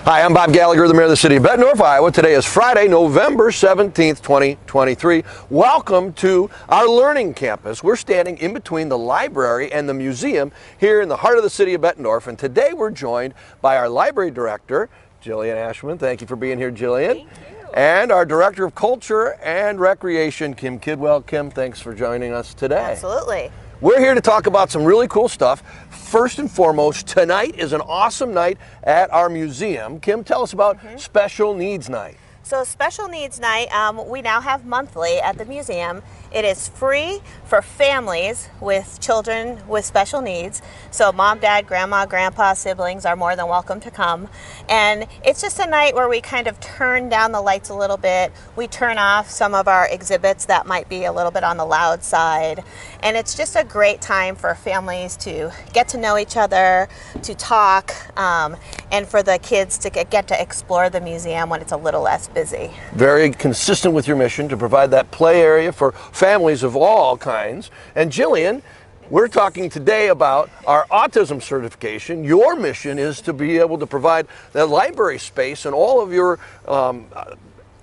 Hi, I'm Bob Gallagher, the Mayor of the City of Bettendorf, Iowa. Today is Friday, November 17th, 2023. Welcome to our learning campus. We're standing in between the library and the museum here in the heart of the city of Bettendorf. And today we're joined by our library director, Jillian Ashman. Thank you for being here, Jillian. Thank you. And our Director of Culture and Recreation, Kim Kidwell. Kim, thanks for joining us today. Absolutely. We're here to talk about some really cool stuff. First and foremost, tonight is an awesome night at our museum. Kim, tell us about Special Needs Night. So Special Needs Night, we now have monthly at the museum. It is free for families with children with special needs. So mom, dad, grandma, grandpa, siblings are more than welcome to come. And it's just a night where we kind of turn down the lights a little bit. We turn off some of our exhibits that might be a little bit on the loud side. And it's just a great time for families to get to know each other, to talk, and for the kids to get to explore the museum when it's a little less busy. Very consistent with your mission to provide that play area for families of all kinds. And Jillian, we're talking today about our autism certification. Your mission is to be able to provide that library space and all of your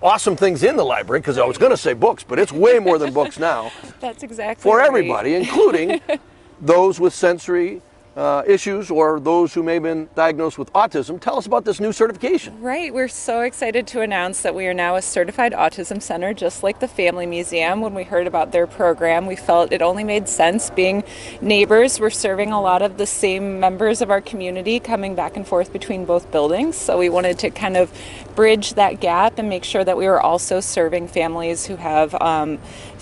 awesome things in the library, because I was going to say books, but it's way more than books now. That's exactly for right. everybody, including those with sensory issues or those who may have been diagnosed with autism. Tell us about this new certification. Right, we're so excited to announce that we are now a certified autism center, just like the Family Museum. When we heard about their program, we felt it only made sense. Being neighbors, we're serving a lot of the same members of our community coming back and forth between both buildings. So we wanted to kind of bridge that gap and make sure that we were also serving families who have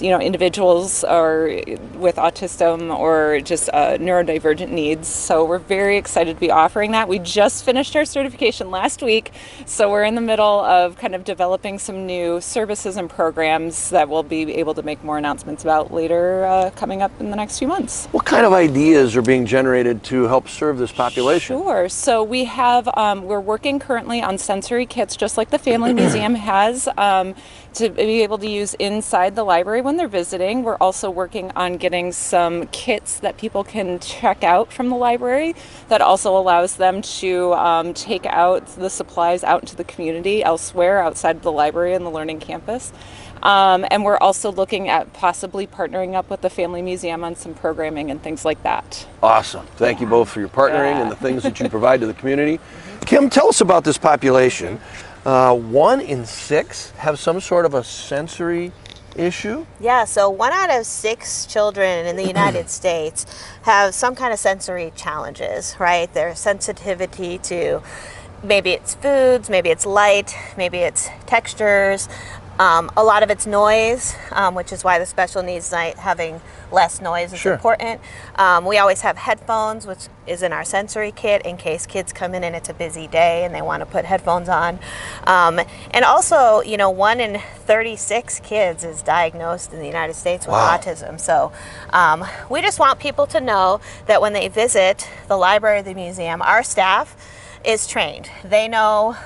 individuals or with autism or just neurodivergent needs. So we're very excited to be offering that. We just finished our certification last week, so we're in the middle of kind of developing some new services and programs that we'll be able to make more announcements about later coming up in the next few months. What kind of ideas are being generated to help serve this population? Sure. So we have, we're working currently on sensory kits, just like the Family Museum has, to be able to use inside the library when they're visiting. We're also working on getting some kits that people can check out from the library that also allows them to take out the supplies out into the community elsewhere outside of the library and the learning campus. And we're also looking at possibly partnering up with the Family Museum on some programming and things like that. Awesome. Thank you both for your partnering and the things that you provide to the community. Kim, tell us about this population. 1 in 6 have some sort of a sensory issue? Yeah, so 1 out of 6 children in the United States have some kind of sensory challenges, right? Their sensitivity to maybe it's foods, maybe it's light, maybe it's textures. A lot of it's noise, which is why the Special Needs Night having less noise is important. We always have headphones, which is in our sensory kit in case kids come in and it's a busy day and they want to put headphones on. And also, 1 in 36 kids is diagnosed in the United States with autism. So we just want people to know that when they visit the library or the museum, our staff is trained. They know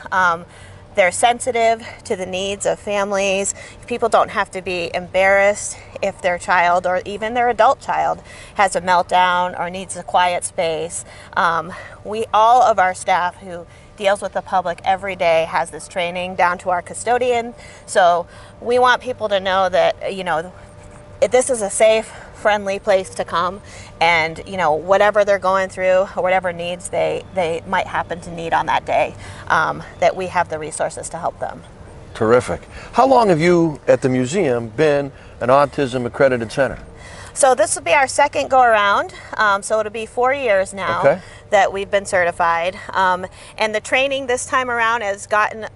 they're sensitive to the needs of families. People don't have to be embarrassed if their child or even their adult child has a meltdown or needs a quiet space. All of our staff who deals with the public every day has this training down to our custodian. So we want people to know that, this is a safe, friendly place to come, and whatever they're going through or whatever needs they might happen to need on that day, that we have the resources to help them. Terrific. How long have you at the museum been an autism accredited center? So this will be our second go around, so it'll be 4 years now that we've been certified. And the training this time around has gotten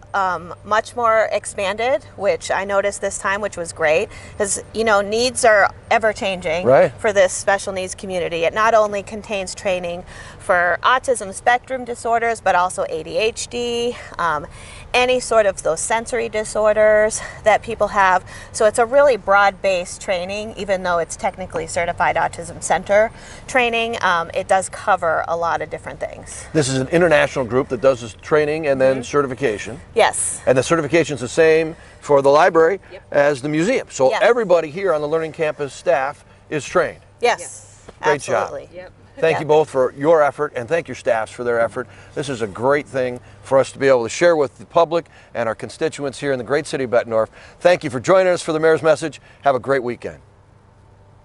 much more expanded, which I noticed this time, which was great, because needs are ever changing for this special needs community. It not only contains training for autism spectrum disorders, but also ADHD, any sort of those sensory disorders that people have. So it's a really broad-based training, even though it's technically certified autism center training. It does cover a lot of different things. This is an international group that does this training and then certification. Yes. And the certification is the same for the library as the museum. So everybody here on the Learning Campus staff is trained. Yes. Great Absolutely. job. Yep. Thank Yeah. you both for your effort, and thank your staffs for their effort. This is a great thing for us to be able to share with the public and our constituents here in the great city of Bettendorf. Thank you for joining us for the Mayor's Message. Have a great weekend.